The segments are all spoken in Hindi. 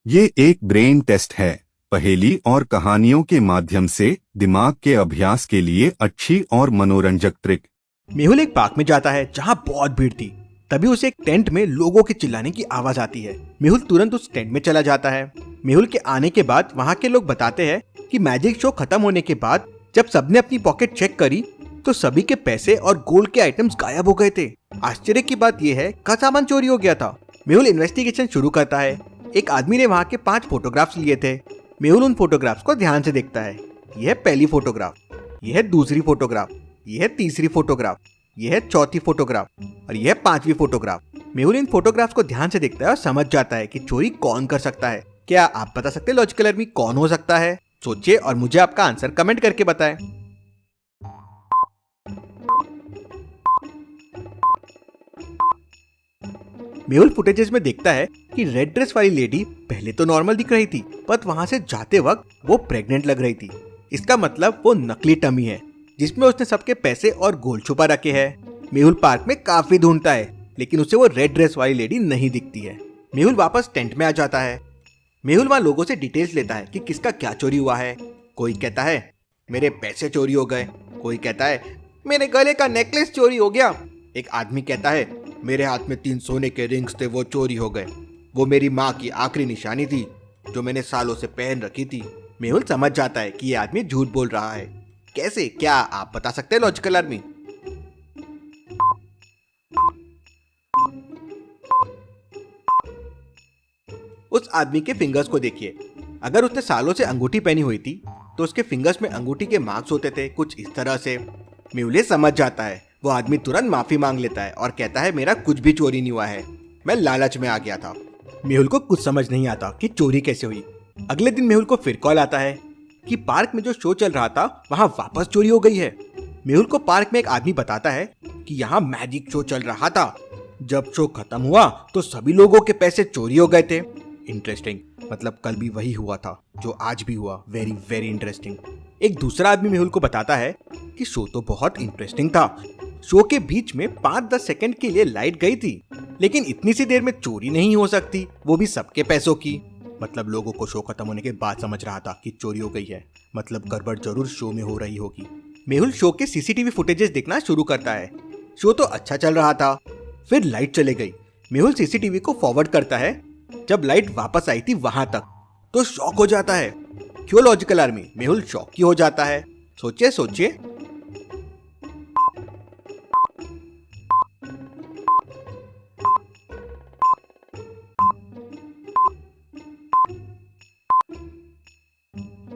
ये एक ब्रेन टेस्ट है। पहेली और कहानियों के माध्यम से दिमाग के अभ्यास के लिए अच्छी और मनोरंजक ट्रिक। मेहुल एक पार्क में जाता है जहाँ बहुत भीड़ थी। तभी उसे एक टेंट में लोगों के चिल्लाने की आवाज आती है। मेहुल तुरंत उस टेंट में चला जाता है। मेहुल के आने के बाद वहाँ के लोग बताते हैं कि मैजिक शो खत्म होने के बाद जब सबने अपनी पॉकेट चेक करी तो सभी के पैसे और गोल्ड के आइटम्स गायब हो गए थे। आश्चर्य की बात यह है का सामान चोरी हो गया था। मेहुल इन्वेस्टिगेशन शुरू करता है। एक आदमी ने वहाँ के 5 फोटोग्राफ्स लिए थे। मेहुल उन फोटोग्राफ्स को ध्यान से देखता है। यह पहली फोटोग्राफ, यह है दूसरी फोटोग्राफ, यह है तीसरी फोटोग्राफ, यह है चौथी फोटोग्राफ और यह है 5वीं फोटोग्राफ। मेहुल इन फोटोग्राफ्स को ध्यान से देखता है और समझ जाता है कि चोरी कौन कर सकता है। क्या आप बता सकते हैं लॉजिकल आर्मी कौन हो सकता है? सोचिए और मुझे आपका आंसर कमेंट करके बताएं। मेहुल फुटेजेस में देखता है कि रेड ड्रेस वाली लेडी पहले तो नॉर्मल दिख रही थी, पर वहां से जाते वक्त वो प्रेग्नेंट लग रही थी। इसका मतलब वो नकली टमी है जिसमें उसने सबके पैसे और गोल्ड छुपा रखे हैं। मेहुल पार्क में काफी ढूंढता है लेकिन उसे वो रेड ड्रेस वाली लेडी नहीं दिखती है। मेहुल वापस टेंट में आ जाता है। मेहुल वहाँ लोगों से डिटेल्स लेता है कि किसका क्या चोरी हुआ है। कोई कहता है मेरे पैसे चोरी हो गए, कोई कहता है मेरे गले का नेकलेस चोरी हो गया, एक आदमी कहता है मेरे हाथ में 3 सोने के रिंग्स थे वो चोरी हो गए, वो मेरी माँ की आखिरी निशानी थी जो मैंने सालों से पहन रखी थी। मेहुल समझ जाता है कि ये आदमी झूठ बोल रहा है। कैसे, क्या आप बता सकते हैं लॉजिकल आर्मी? उस आदमी के फिंगर्स को देखिए। अगर उसने सालों से अंगूठी पहनी हुई थी तो उसके फिंगर्स में अंगूठी के मार्क्स होते थे कुछ इस तरह से। मेहुल समझ जाता है। वो आदमी तुरंत माफी मांग लेता है और कहता है मेरा कुछ भी चोरी नहीं हुआ है, मैं लालच में आ गया था। मेहुल को कुछ समझ नहीं आता कि चोरी कैसे हुई। अगले दिन मेहुल को फिर कॉल आता है कि पार्क में जो शो चल रहा था वहाँ वापस चोरी हो गई है। मेहुल को पार्क में एक आदमी बताता है कि यहाँ मैजिक शो चल रहा था। जब शो खत्म हुआ तो सभी लोगों के पैसे चोरी हो गए थे। इंटरेस्टिंग, मतलब कल भी वही हुआ था जो आज भी हुआ। Very very interesting. एक दूसरा आदमी मेहुल को बताता है कि शो तो बहुत इंटरेस्टिंग था। शो के बीच में 5-10 सेकंड के लिए लाइट गई थी, लेकिन इतनी सी देर में चोरी नहीं हो सकती, वो भी सबके पैसों की। मतलब लोगों को शो खत्म होने के बाद समझ रहा था कि चोरी हो गई है, मतलब गड़बड़ जरूर शो में हो रही होगी। मेहुल शो के सीसीटीवी फुटेजेस देखना शुरू करता है। शो तो अच्छा चल रहा था, फिर लाइट चले गई। मेहुल सीसीटीवी को फॉरवर्ड करता है। जब लाइट वापस आई थी वहां तक तो शॉक हो जाता है। क्यों लॉजिकल आर्मी? मेहुल शॉक ही हो जाता है। सोचिए सोचिए।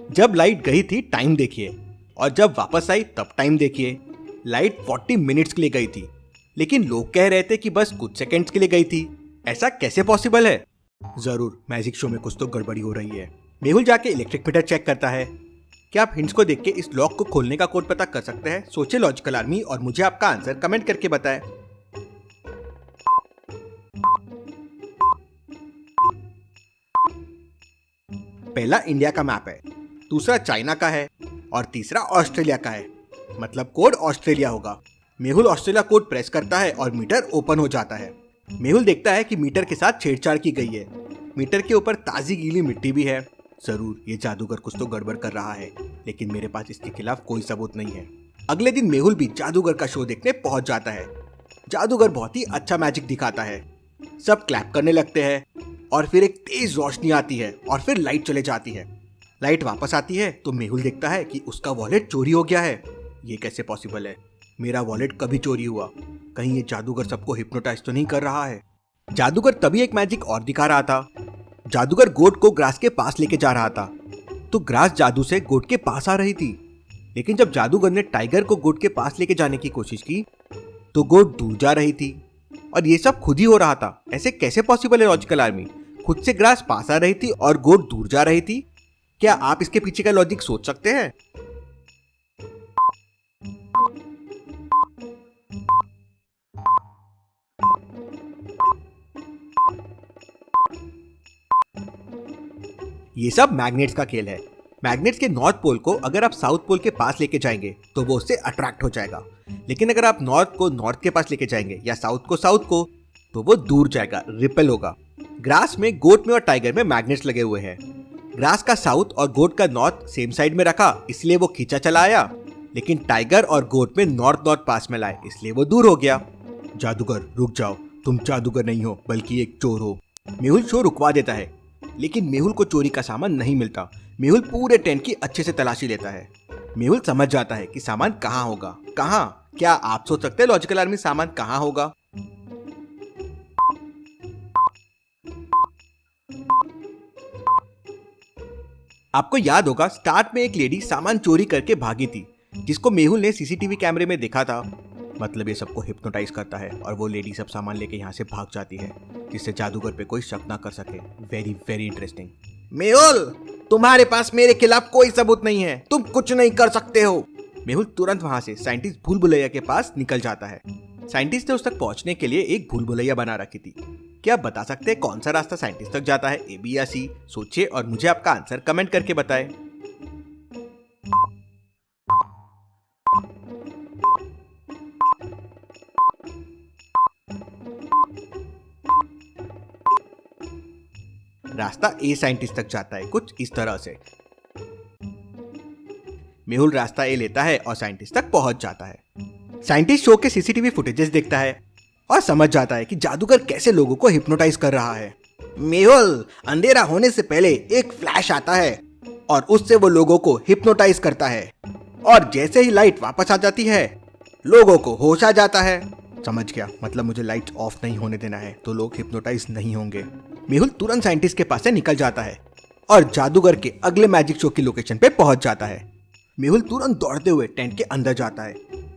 जब लाइट गई थी टाइम देखिए, और जब वापस आई तब टाइम देखिए। लाइट 40 मिनट्स के लिए गई थी, लेकिन लोग कह रहे थे कि बस कुछ सेकंड्स के लिए गई थी। ऐसा कैसे पॉसिबल है? जरूर मैजिक शो में कुछ तो गड़बड़ी हो रही है। मेहुल जाके इलेक्ट्रिक मीटर चेक करता है। क्या आप हिंट्स को देख के इस लॉक को खोलने का कोड पता कर सकते हैं? सोचिए लॉजिकल आर्मी और मुझे आपका आंसर कमेंट करके बताएं। पहला इंडिया का मैप है, दूसरा चाइना का है और तीसरा ऑस्ट्रेलिया का है। मतलब कोड ऑस्ट्रेलिया होगा। मेहुल ऑस्ट्रेलिया कोड प्रेस करता है और मीटर ओपन हो जाता है। मेहुल देखता है कि मीटर के साथ छेड़छाड़ की गई है। मीटर के ऊपर ताजी गीली मिट्टी भी है। जरूर ये जादूगर कुछ तो गड़बड़ कर रहा है, लेकिन मेरे पास इसके खिलाफ कोई सबूत नहीं है। अगले दिन मेहुल भी जादूगर का शो देखने पहुंच जाता है। जादूगर बहुत ही अच्छा मैजिक दिखाता है। सब क्लैप करने लगते हैं और फिर एक तेज रोशनी आती है और फिर लाइट चले जाती है। लाइट वापस आती है तो मेहुल देखता है कि उसका वॉलेट चोरी हो गया है। ये कैसे पॉसिबल है? मेरा वॉलेट कभी चोरी हुआ? कहीं ये जादूगर सबको हिप्नोटाइज तो नहीं कर रहा है? जादूगर तभी एक मैजिक और दिखा रहा था। जादूगर गोट को ग्रास के पास लेके जा रहा था, तो ग्रास जादू से गोट के पास आ रही थी। लेकिन जब जादूगर ने टाइगर को गोट के पास लेके जाने की कोशिश की तो गोट दूर जा रही थी। और ये सब खुद ही हो रहा था। ऐसे कैसे पॉसिबल है लॉजिकल आर्मी? खुद से ग्रास पास आ रही थी और गोट दूर जा रही थी। क्या आप इसके पीछे का लॉजिक सोच सकते हैं? ये सब मैग्नेट्स का खेल है। मैग्नेट्स के नॉर्थ पोल को अगर आप साउथ पोल के पास लेके जाएंगे तो वो उससे अट्रैक्ट हो जाएगा, लेकिन अगर आप नॉर्थ को नॉर्थ के पास लेके जाएंगे या साउथ को तो वो दूर जाएगा, रिपेल होगा। ग्रास में गोट में और टाइगर में मैग्नेट्स लगे हुए हैं। ग्रास का साउथ और गोट का नॉर्थ सेम साइड में रखा, इसलिए वो खींचा चला आया, लेकिन टाइगर और गोट में नॉर्थ नॉर्थ पास में लाए, इसलिए वो दूर हो गया। जादूगर रुक जाओ, तुम जादूगर नहीं हो बल्कि एक चोर हो। मेहुल शो रुकवा देता है, लेकिन मेहुल को चोरी का सामान नहीं मिलता। मेहुल पूरे टेंट की अच्छे से तलाशी लेता है। मेहुल समझ जाता है कि सामान कहाँ होगा। कहाँ? क्या आप सोच सकते हैं लॉजिकल आर्मी सामान कहाँ होगा? आपको याद होगा स्टार्ट में एक लेडी सामान चोरी करके भागी थी, जिसको मेहुल ने सीसीटीवी कैमरे में देखा था। मतलब ये सबको हिप्नोटाइज करता है और वो लेडी सब सामान लेके यहाँ से भाग जाती है, जिससे जादूगर पे कोई शक ना कर सके। Very very interesting. मेहुल, तुम्हारे पास मेरे खिलाफ कोई सबूत नहीं है, तुम कुछ नहीं कर सकते हो। मेहुल तुरंत वहां से साइंटिस्ट भूल भुलैया के पास निकल जाता है। साइंटिस्ट ने उस तक पहुंचने के लिए एक भूल भुलैया बना रखी थी। क्या आप बता सकते हैं कौन सा रास्ता साइंटिस्ट तक जाता है, ए बी या सी? सोचिए और मुझे आपका आंसर कमेंट करके बताएं। रास्ता ए साइंटिस्ट तक जाता है कुछ इस तरह से। मेहुल रास्ता ए लेता है और साइंटिस्ट तक पहुंच जाता है। साइंटिस्ट शो के सीसीटीवी फुटेजेस देखता है और समझ जाता है कि जादूगर कैसे लोगों को हिप्नोटाइज कर रहा है। मेहुल, अंधेरा होने से पहले एक फ्लैश आता है और उससे वो लोगों को हिप्नोटाइज करता है, और जैसे ही लाइट वापस आ जाती है लोगों को होश आ जाता है। समझ गया, मतलब मुझे लाइट ऑफ नहीं होने देना है तो लोग हिप्नोटाइज नहीं होंगे। मेहुल तुरंत साइंटिस्ट के पास से निकल जाता है और जादूगर के अगले मैजिक शो की लोकेशन पे पहुंच जाता है। मेहुल तुरंत दौड़ते हुए टेंट के अंदर जाता है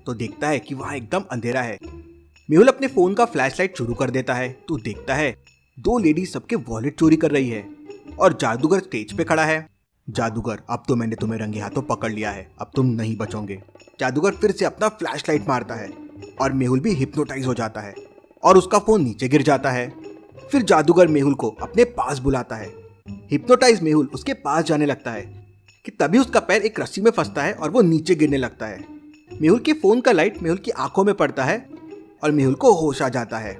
तो देखता है कि वहां एकदम अंधेरा है। मेहुल अपने फोन का फ्लैशलाइट शुरू कर देता है तो देखता है दो लेडीज सबके वॉलेट चोरी कर रही है और जादूगर स्टेज पे खड़ा है। जादूगर, अब तो मैंने तुम्हें रंगे हाथों पकड़ लिया है, अब तुम नहीं बचोगे। जादूगर फिर से अपना फ्लैशलाइट मारता है और मेहुल भी हिप्नोटाइज हो जाता है और उसका फोन नीचे गिर जाता है। फिर जादूगर मेहुल को अपने पास बुलाता है। हिप्नोटाइज मेहुल उसके पास जाने लगता है कि तभी उसका पैर एक रस्सी में फंसता है और वो नीचे गिरने लगता है। मेहुल के फोन का लाइट मेहुल की आंखों में पड़ता है और मेहुल को होश आ जाता है।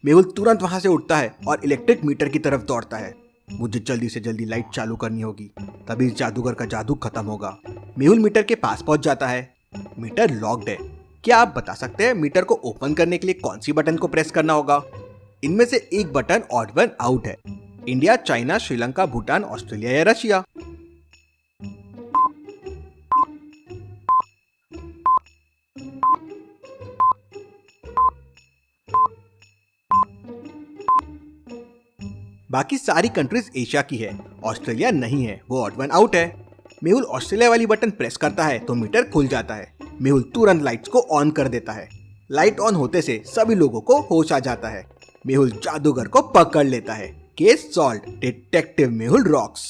मेहुल तुरंत वहां से उठता है और इलेक्ट्रिक मीटर की तरफ दौड़ता है। मुझे जल्दी से जल्दी लाइट चालू करनी होगी, तभी इस जादूगर का जादू खत्म होगा। मेहुल मीटर के पास पहुंच जाता है। मीटर लॉक्ड है। क्या आप बता सकते हैं मीटर को ओपन करने के लिए कौन सी बटन को प्रेस करना होगा? इनमें से एक बटन ऑड वन आउट है। India, China, Sri Lanka, Bhutan, Australia या रशिया? बाकी सारी कंट्रीज एशिया की है, ऑस्ट्रेलिया नहीं है, वो ऑड वन आउट है। मेहुल ऑस्ट्रेलिया वाली बटन प्रेस करता है तो मीटर खुल जाता है। मेहुल तुरंत लाइट्स को ऑन कर देता है। लाइट ऑन होते से सभी लोगों को होश आ जाता है। मेहुल जादूगर को पकड़ लेता है। Case solve. Detective Mehul rocks.